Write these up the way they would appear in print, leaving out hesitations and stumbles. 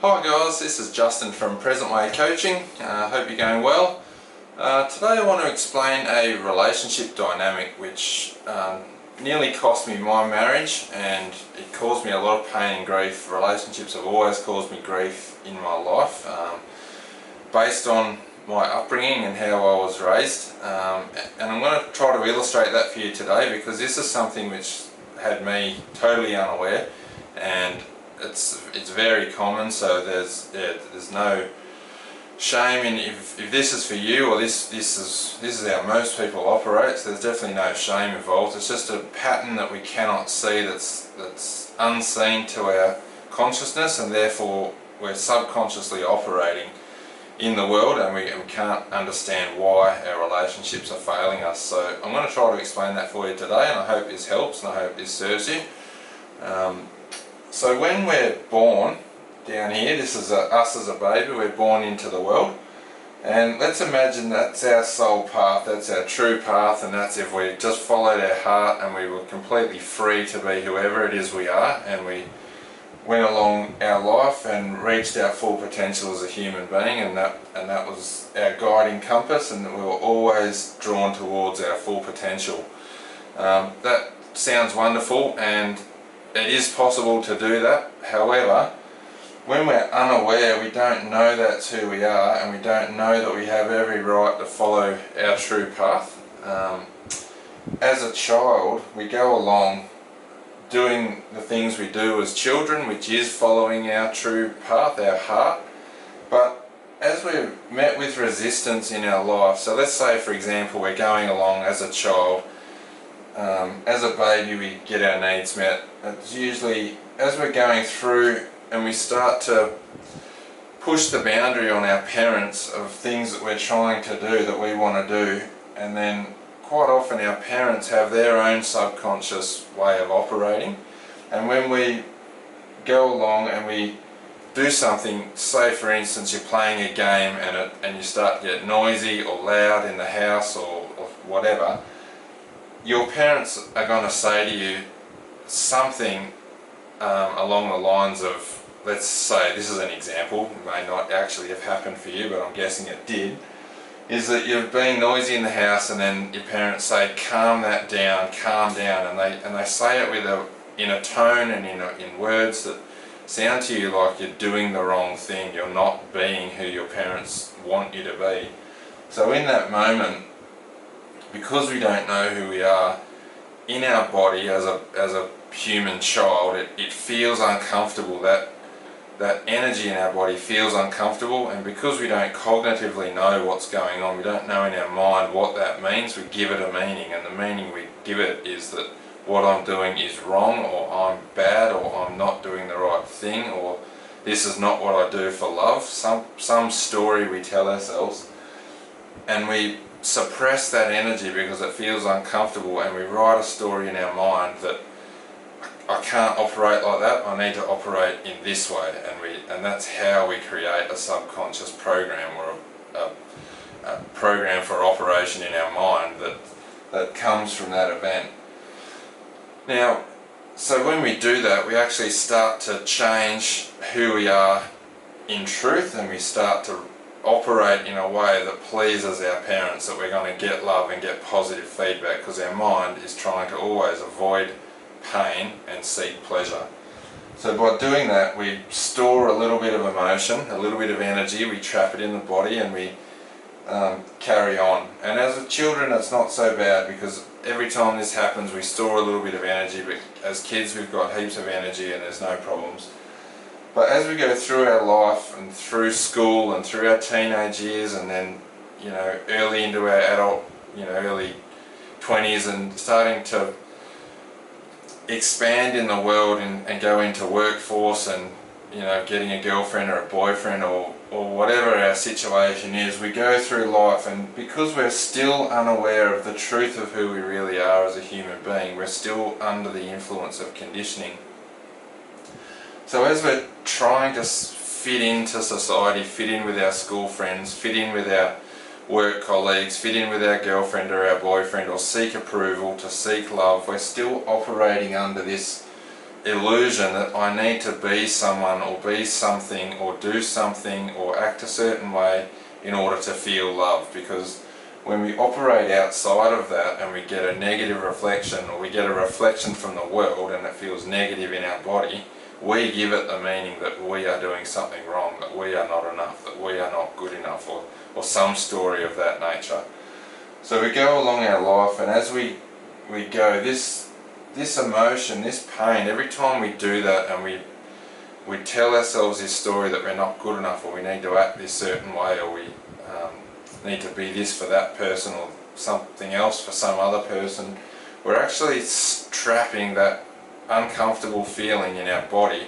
Hi guys, this is Justin from Present Way Coaching. Hope you're going well. Today I want to explain a relationship dynamic which nearly cost me my marriage, and it caused me a lot of pain and grief. Relationships have always caused me grief in my life based on my upbringing and how I was raised, and I'm going to try to illustrate that for you today, because this is something which had me totally unaware, and it's very common. So there's no shame in if this is for you, or this is how most people operate. So there's definitely no shame involved. It's just a pattern that we cannot see, that's unseen to our consciousness, and therefore we're subconsciously operating in the world, and we can't understand why our relationships are failing us. So I'm going to try to explain that for you today, and I hope this helps, and I hope this serves you. So when we're born down here, this is us as a baby, we're born into the world, and let's imagine that's our soul path, that's our true path, and that's if we just followed our heart and we were completely free to be whoever it is we are, and we went along our life and reached our full potential as a human being, and that was our guiding compass, and we were always drawn towards our full potential. That sounds wonderful, and it is possible to do that. However, when we're unaware, we don't know that's who we are, and we don't know that we have every right to follow our true path. As a child, we go along doing the things we do as children, which is following our true path, our heart. But as we're met with resistance in our life, so let's say for example we're going along as a child, as a baby we get our needs met. It's usually as we're going through and we start to push the boundary on our parents of things that we're trying to do, that we want to do, and then quite often our parents have their own subconscious way of operating, and when we go along and we do something, say for instance you're playing a game and you start to get noisy or loud in the house or whatever, your parents are going to say to you something along the lines of, let's say, this is an example, it may not actually have happened for you, but I'm guessing it did, is that you're being noisy in the house, and then your parents say, calm that down, calm down, and they say it in a tone and in words that sound to you like you're doing the wrong thing, you're not being who your parents want you to be. So in that moment, because we don't know who we are, in our body as a human child, it feels uncomfortable. That energy in our body feels uncomfortable, and because we don't cognitively know what's going on, we don't know in our mind what that means, we give it a meaning, and the meaning we give it is that what I'm doing is wrong, or I'm bad, or I'm not doing the right thing, or this is not what I do for love. Some story we tell ourselves, and we suppress that energy because it feels uncomfortable, and we write a story in our mind that I can't operate like that, I need to operate in this way, and that's how we create a subconscious program, or a program for operation in our mind that comes from that event. Now, so when we do that, we actually start to change who we are in truth, and we start to operate in a way that pleases our parents, that we're going to get love and get positive feedback, because our mind is trying to always avoid pain and seek pleasure. So by doing that, we store a little bit of emotion, a little bit of energy, we trap it in the body, and we carry on. And as a children it's not so bad, because every time this happens we store a little bit of energy, but as kids we've got heaps of energy and there's no problems. But as we go through our life and through school and through our teenage years, and then early into our adult, early 20s, and starting to expand in the world and go into workforce, and getting a girlfriend or a boyfriend or whatever our situation is, we go through life, and because we're still unaware of the truth of who we really are as a human being, we're still under the influence of conditioning. So as we're trying to fit into society, fit in with our school friends, fit in with our work colleagues, fit in with our girlfriend or our boyfriend, or seek approval, to seek love, we're still operating under this illusion that I need to be someone or be something or do something or act a certain way in order to feel love. Because when we operate outside of that and we get a negative reflection, or we get a reflection from the world and it feels negative in our body, we give it the meaning that we are doing something wrong, that we are not enough, that we are not good enough, or some story of that nature. So we go along our life, and as we go, this emotion, this pain, every time we do that and we tell ourselves this story that we're not good enough, or we need to act this certain way, or we need to be this for that person or something else for some other person, we're actually trapping that uncomfortable feeling in our body,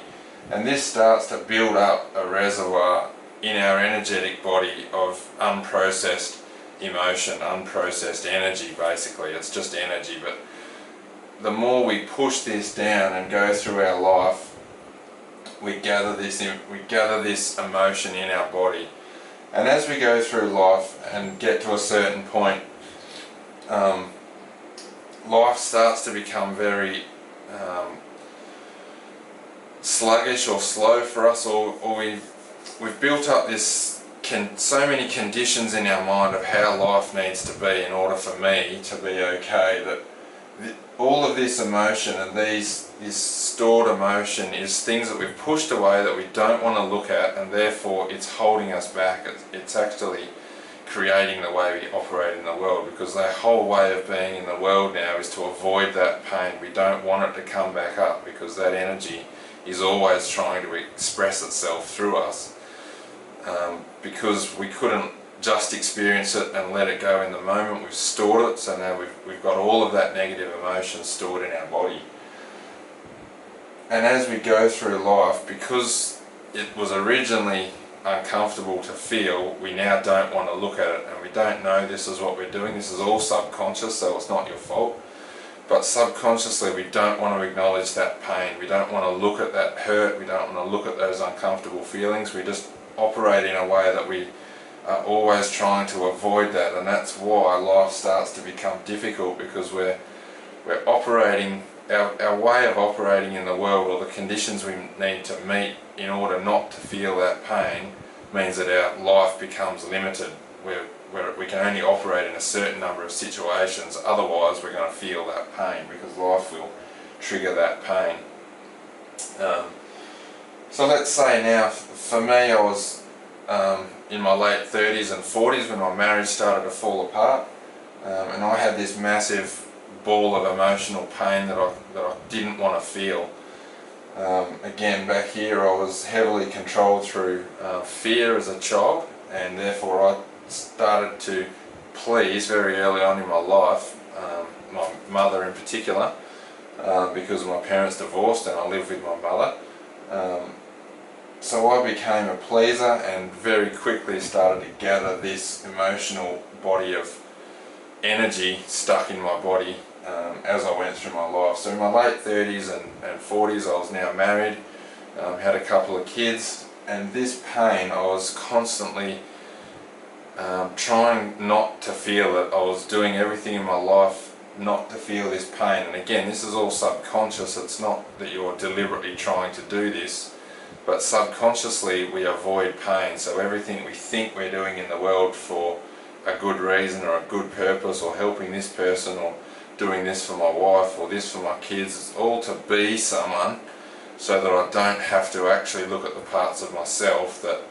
and this starts to build up a reservoir in our energetic body of unprocessed emotion, unprocessed energy. Basically it's just energy, but the more we push this down and go through our life, we gather this emotion in our body. And as we go through life and get to a certain point, life starts to become very sluggish or slow for us, or we've built up so many conditions in our mind of how life needs to be in order for me to be okay, that all of this emotion and this stored emotion is things that we've pushed away that we don't want to look at, and therefore it's holding us back. It's actually creating the way we operate in the world, because our whole way of being in the world now is to avoid that pain. We don't want it to come back up, because that energy is always trying to express itself through us, because we couldn't just experience it and let it go in the moment. We've stored it, so now we've got all of that negative emotion stored in our body. And as we go through life, because it was originally uncomfortable to feel, we now don't want to look at it, and we don't know this is what we're doing. This is all subconscious, so it's not your fault. But subconsciously we don't want to acknowledge that pain. We don't want to look at that hurt. We don't want to look at those uncomfortable feelings. We just operate in a way that we are always trying to avoid that, and that's why life starts to become difficult, because we're operating, our way of operating in the world, or the conditions we need to meet in order not to feel that pain, means that our life becomes limited, where we can only operate in a certain number of situations. Otherwise we're going to feel that pain, because life will trigger that pain. So let's say now, for me, I was in my late 30s and 40s when my marriage started to fall apart, and I had this massive ball of emotional pain that I didn't want to feel. Again, back here I was heavily controlled through fear as a child, and therefore I started to please very early on in my life, my mother in particular, because my parents divorced and I lived with my mother. So I became a pleaser, and very quickly started to gather this emotional body of energy stuck in my body as I went through my life. So in my late 30s and 40s I was now married, had a couple of kids, and this pain, I was constantly trying not to feel it. I was doing everything in my life not to feel this pain. And again, this is all subconscious. It's not that you're deliberately trying to do this, but subconsciously we avoid pain. So everything we think we're doing in the world for a good reason or a good purpose, or helping this person, or doing this for my wife, or this for my kids, it's all to be someone, so that I don't have to actually look at the parts of myself that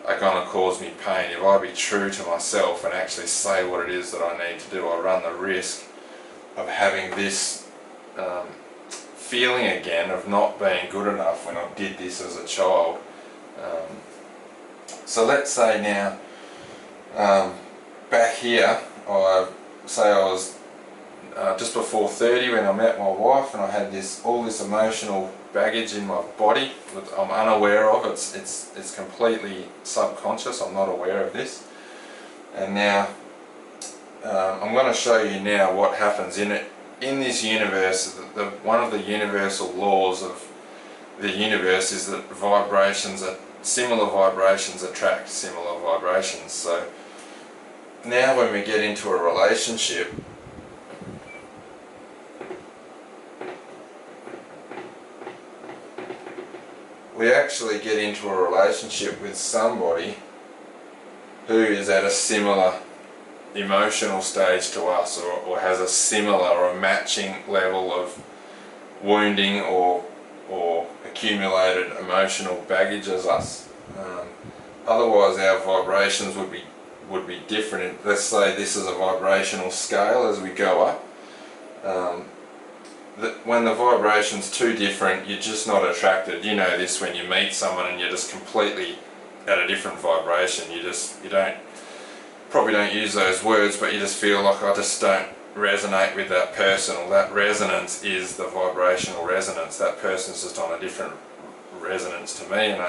are going to cause me pain. If I be true to myself and actually say what it is that I need to do, I run the risk of having this feeling again of not being good enough when I did this as a child. So let's say now, back here, I was just before 30 when I met my wife, and I had all this emotional baggage in my body that I'm unaware of. It's completely subconscious. I'm not aware of this. And now I'm going to show you now what happens in this universe. One of the universal laws of the universe is that similar vibrations attract similar vibrations. So now when we get into a relationship, we actually get into a relationship with somebody who is at a similar emotional stage to us, or has a similar or a matching level of wounding or accumulated emotional baggage as us. Otherwise our vibrations would be different. Let's say this is a vibrational scale as we go up. When the vibration's too different, you're just not attracted. You know this when you meet someone and you're just completely at a different vibration. You probably don't use those words, but you just feel like, I just don't resonate with that person, or that resonance is the vibrational resonance. That person's just on a different resonance to me, and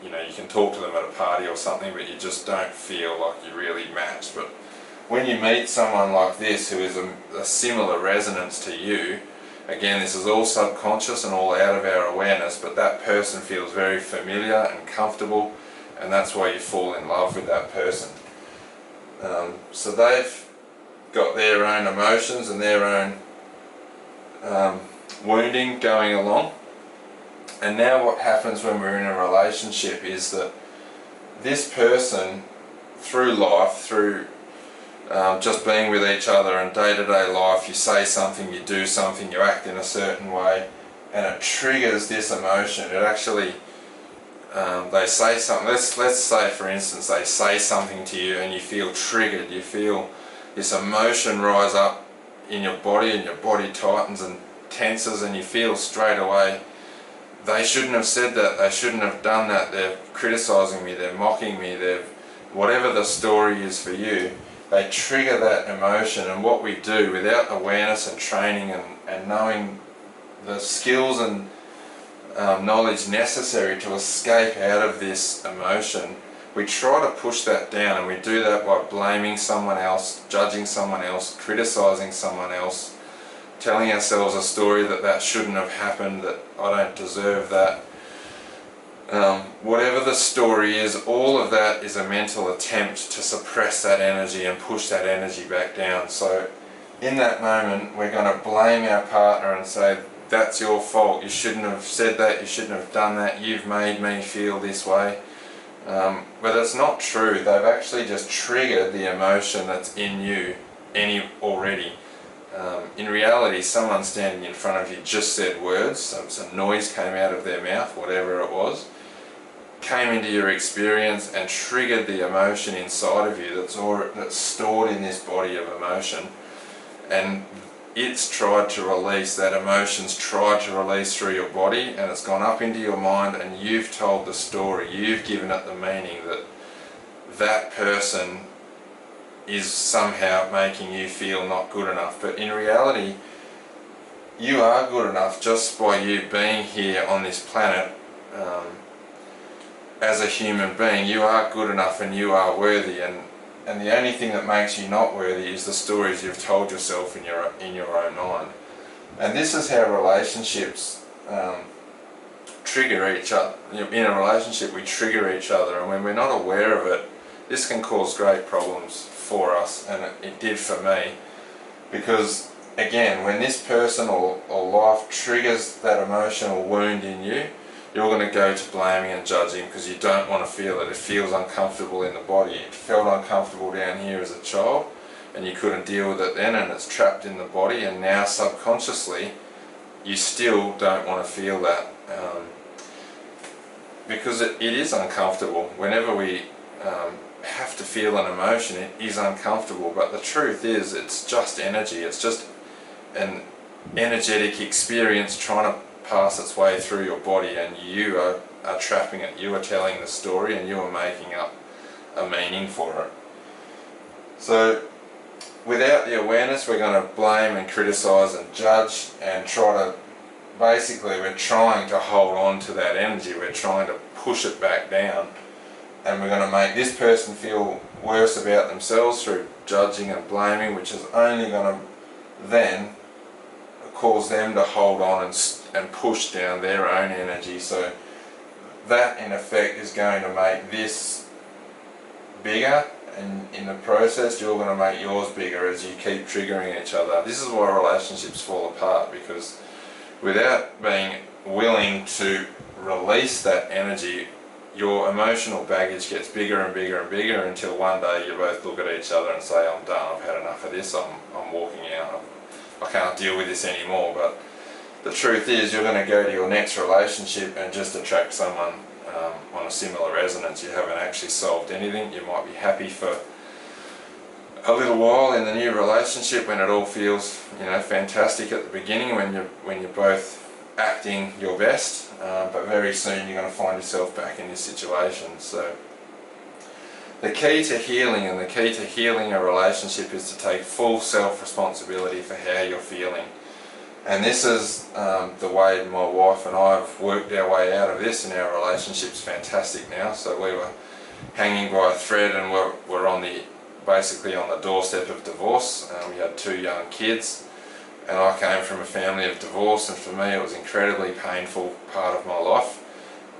you know, you can talk to them at a party or something, but you just don't feel like you really match. But when you meet someone like this who is a similar resonance to you, again, this is all subconscious and all out of our awareness, but that person feels very familiar and comfortable, and that's why you fall in love with that person. So they've got their own emotions and their own wounding going along. And now what happens when we're in a relationship is that this person, through life, through just being with each other and day-to-day life, you say something, you do something, you act in a certain way, and it triggers this emotion. It actually, they say something, let's say for instance they say something to you and you feel triggered, you feel this emotion rise up in your body, and your body tightens and tenses, and you feel straight away, they shouldn't have said that, they shouldn't have done that, they're criticizing me, they're mocking me, whatever the story is for you, they trigger that emotion. And what we do, without awareness and training and knowing the skills and knowledge necessary to escape out of this emotion, we try to push that down, and we do that by blaming someone else, judging someone else, criticizing someone else, telling ourselves a story that shouldn't have happened, that I don't deserve that. Whatever the story is, all of that is a mental attempt to suppress that energy and push that energy back down. So in that moment, we're going to blame our partner and say, that's your fault, you shouldn't have said that, you shouldn't have done that, you've made me feel this way. But it's not true. They've actually just triggered the emotion that's in you already. In reality, someone standing in front of you just said words, some noise came out of their mouth, whatever it was, came into your experience and triggered the emotion inside of you that's stored in this body of emotion, and it's tried to release, that emotion's tried to release through your body, and it's gone up into your mind, and you've told the story, you've given it the meaning that that person is somehow making you feel not good enough. But in reality, you are good enough just by you being here on this planet. As a human being, you are good enough and you are worthy, and the only thing that makes you not worthy is the stories you've told yourself in your own mind. And this is how relationships trigger each other. In a relationship, we trigger each other, and when we're not aware of it, this can cause great problems for us, and it did for me, because again, when this person or life triggers that emotional wound in you, you're going to go to blaming and judging because you don't want to feel it. It feels uncomfortable in the body. It felt uncomfortable down here as a child, and you couldn't deal with it then, and it's trapped in the body, and now subconsciously you still don't want to feel that, because it is uncomfortable. Whenever we have to feel an emotion, it is uncomfortable, but the truth is it's just energy. It's just an energetic experience trying to pass its way through your body, and you are trapping it. You are telling the story, and you are making up a meaning for it. So without the awareness, we're going to blame and criticize and judge and we're trying to hold on to that energy. We're trying to push it back down, and we're going to make this person feel worse about themselves through judging and blaming, which is only going to then cause them to hold on and push down their own energy. So that in effect is going to make this bigger, and in the process you're going to make yours bigger as you keep triggering each other. This is why relationships fall apart, because without being willing to release that energy, your emotional baggage gets bigger and bigger and bigger until one day you both look at each other and say, I'm done, I've had enough of this, I'm walking out, I can't deal with this anymore. But the truth is, you're going to go to your next relationship and just attract someone on a similar resonance. You haven't actually solved anything. You might be happy for a little while in the new relationship when it all feels, you know, fantastic at the beginning, when you're both acting your best, but very soon you're going to find yourself back in this situation. So the key to healing and the key to healing a relationship is to take full self-responsibility for how you're feeling. And this is the way my wife and I have worked our way out of this, and our relationship's fantastic now. So we were hanging by a thread, and we're basically on the doorstep of divorce. We had 2 young kids, and I came from a family of divorce, and for me it was an incredibly painful part of my life.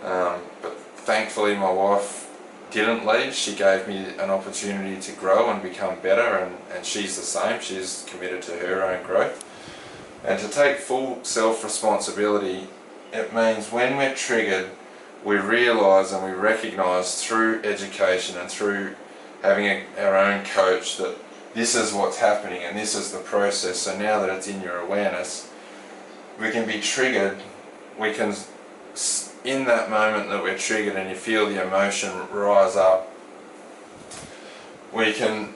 But thankfully my wife didn't leave. She gave me an opportunity to grow and become better, and she's the same. She's committed to her own growth. And to take full self-responsibility, it means when we're triggered, we realise and we recognise through education and through having our own coach that this is what's happening and this is the process. So now that it's in your awareness, we can be triggered. We can, in that moment that we're triggered and you feel the emotion rise up, we can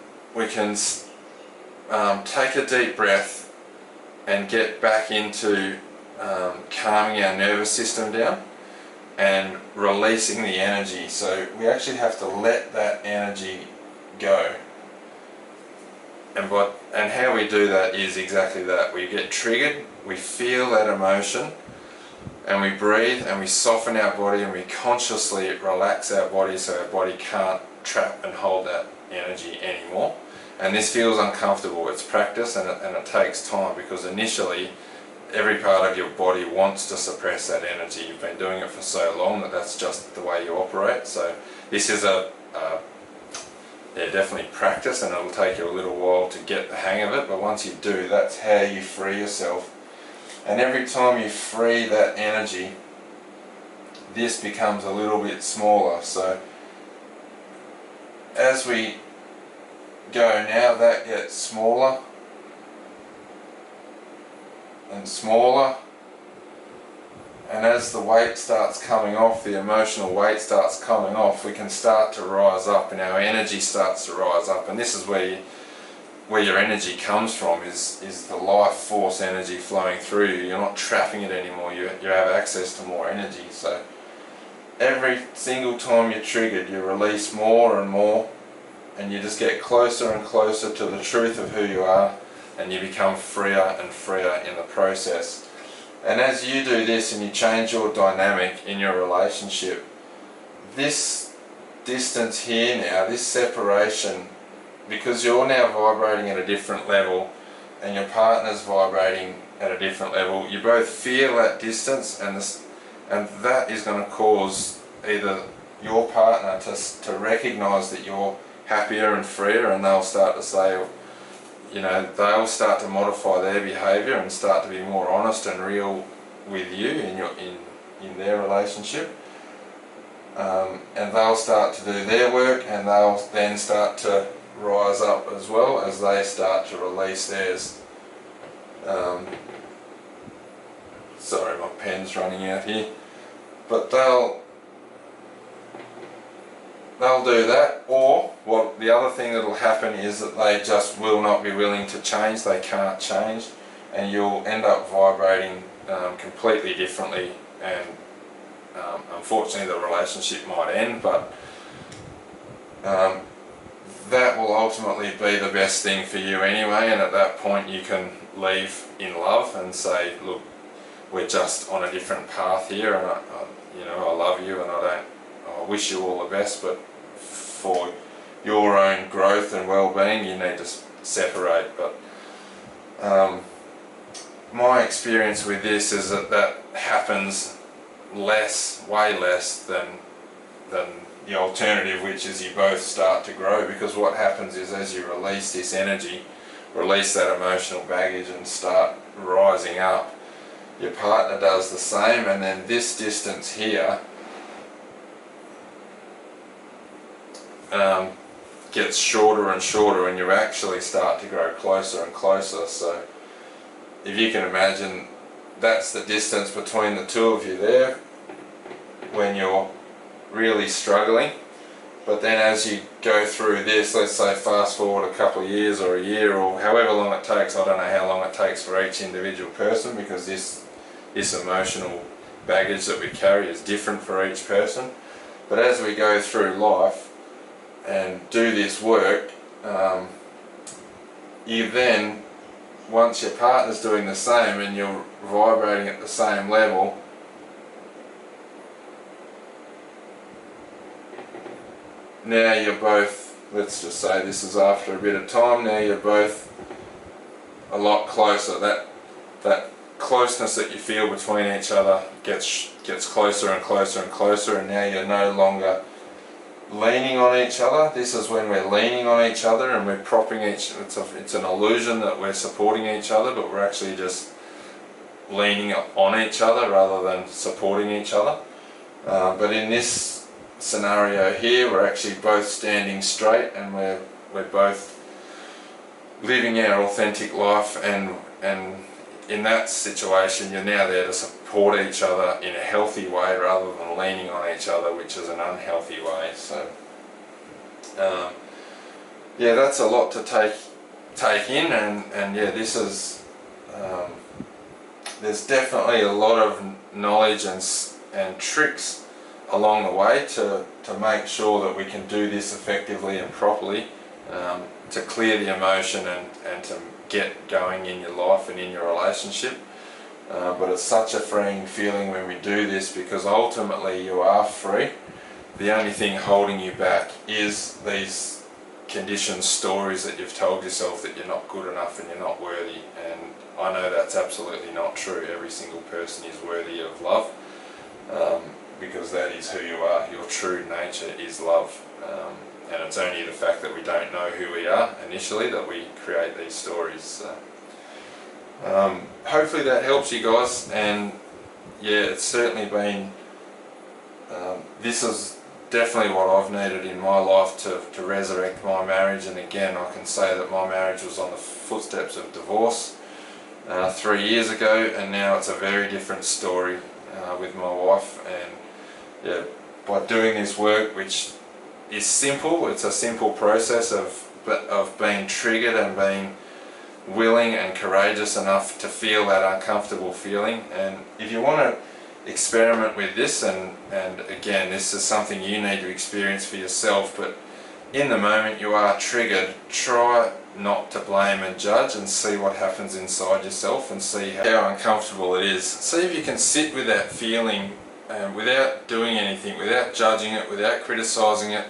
take a deep breath and get back into calming our nervous system down and releasing the energy. So we actually have to let that energy go. And how we do that is exactly that. We get triggered, we feel that emotion, and we breathe and we soften our body and we consciously relax our body so our body can't trap and hold that energy anymore. And this feels uncomfortable. It's practice, and it takes time, because initially every part of your body wants to suppress that energy. You've been doing it for so long that that's just the way you operate. So this is definitely practice, and it'll take you a little while to get the hang of it, but once you do, that's how you free yourself. And every time you free that energy, this becomes a little bit smaller. So as we go now, that gets smaller and smaller, and as the weight starts coming off, the emotional weight starts coming off, we can start to rise up and our energy starts to rise up. And this is where your energy comes from, is the life force energy flowing through you. You're not trapping it anymore, you have access to more energy. So every single time you're triggered, you release more and more, and you just get closer and closer to the truth of who you are, and you become freer and freer in the process. And as you do this and you change your dynamic in your relationship, this distance here now, this separation, because you're now vibrating at a different level and your partner's vibrating at a different level, you both feel that distance, and that is going to cause either your partner to recognise that you're happier and freer, and they'll start to say, you know, they'll start to modify their behaviour and start to be more honest and real with you in their relationship, and they'll start to do their work, and they'll then start to rise up as well as they start to release theirs. Sorry, my pen's running out here, but they'll do that. Or the other thing that'll happen is that they just will not be willing to change. They can't change, and you'll end up vibrating completely differently, and unfortunately the relationship might end, but that will ultimately be the best thing for you anyway. And at that point you can leave in love and say, look, we're just on a different path here, and I love you, and I wish you all the best, but for your own growth and well-being you need to separate. But my experience with this is that happens way less than the alternative, which is you both start to grow. Because what happens is, as you release this energy, release that emotional baggage and start rising up, your partner does the same, and then this distance here gets shorter and shorter, and you actually start to grow closer and closer. So if you can imagine, that's the distance between the two of you there when you're really struggling. But then as you go through this, let's say fast forward a couple of years or a year or however long it takes, I don't know how long it takes for each individual person, because this emotional baggage that we carry is different for each person. But as we go through life and do this work, you then, once your partner's doing the same and you're vibrating at the same level, now you're both, let's just say this is after a bit of time, now you're both a lot closer. That closeness that you feel between each other gets closer and closer and closer, and now you're no longer leaning on each other. This is when we're leaning on each other and we're propping it's an illusion that we're supporting each other, but we're actually just leaning on each other rather than supporting each other. But in this scenario here, we're actually both standing straight, and we're both living our authentic life, and in that situation you're now there to support each other in a healthy way rather than leaning on each other, which is an unhealthy way. So yeah, that's a lot to take in, and yeah, this is there's definitely a lot of knowledge and tricks along the way to make sure that we can do this effectively and properly, to clear the emotion and to get going in your life and in your relationship. But it's such a freeing feeling when we do this, because ultimately you are free. The only thing holding you back is these conditioned stories that you've told yourself that you're not good enough and you're not worthy, and I know that's absolutely not true. Every single person is worthy of love, because that is who you are. Your true nature is love, and it's only the fact that we don't know who we are initially that we create these stories. So, hopefully that helps you guys, and yeah, it's certainly been, this is definitely what I've needed in my life to resurrect my marriage. And again, I can say that my marriage was on the footsteps of divorce 3 years ago, and now it's a very different story with my wife. And yeah, by doing this work, which is simple, it's a simple process of being triggered and being willing and courageous enough to feel that uncomfortable feeling. And if you want to experiment with this, and again, this is something you need to experience for yourself, but in the moment you are triggered, try not to blame and judge, and see what happens inside yourself, and see how uncomfortable it is. See if you can sit with that feeling without doing anything, without judging it, without criticizing it,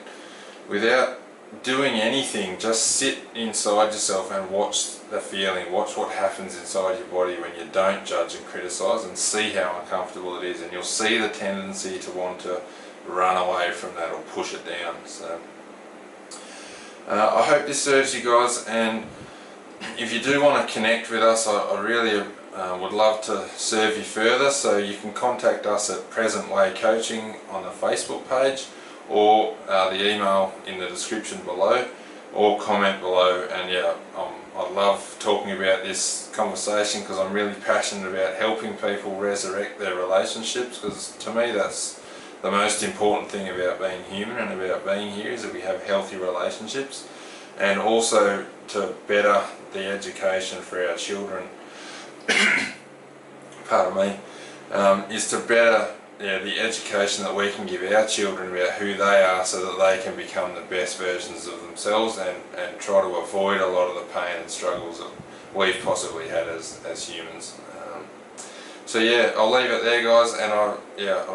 without doing anything. Just sit inside yourself and watch the feeling, watch what happens inside your body when you don't judge and criticize, and see how uncomfortable it is, and you'll see the tendency to want to run away from that or push it down. So I hope this serves you guys, and if you do want to connect with us, I really would love to serve you further. So you can contact us at Present Way Coaching on the Facebook page, or the email in the description below, or comment below. And yeah, I love talking about this conversation, because I'm really passionate about helping people resurrect their relationships, because to me that's the most important thing about being human and about being here, is that we have healthy relationships, and also to better the education for our children pardon me, is to better the education that we can give our children about who they are, so that they can become the best versions of themselves, and try to avoid a lot of the pain and struggles that we've possibly had as humans. So yeah, I'll leave it there, guys, and I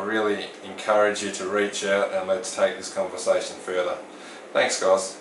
really encourage you to reach out, and let's take this conversation further. Thanks, guys.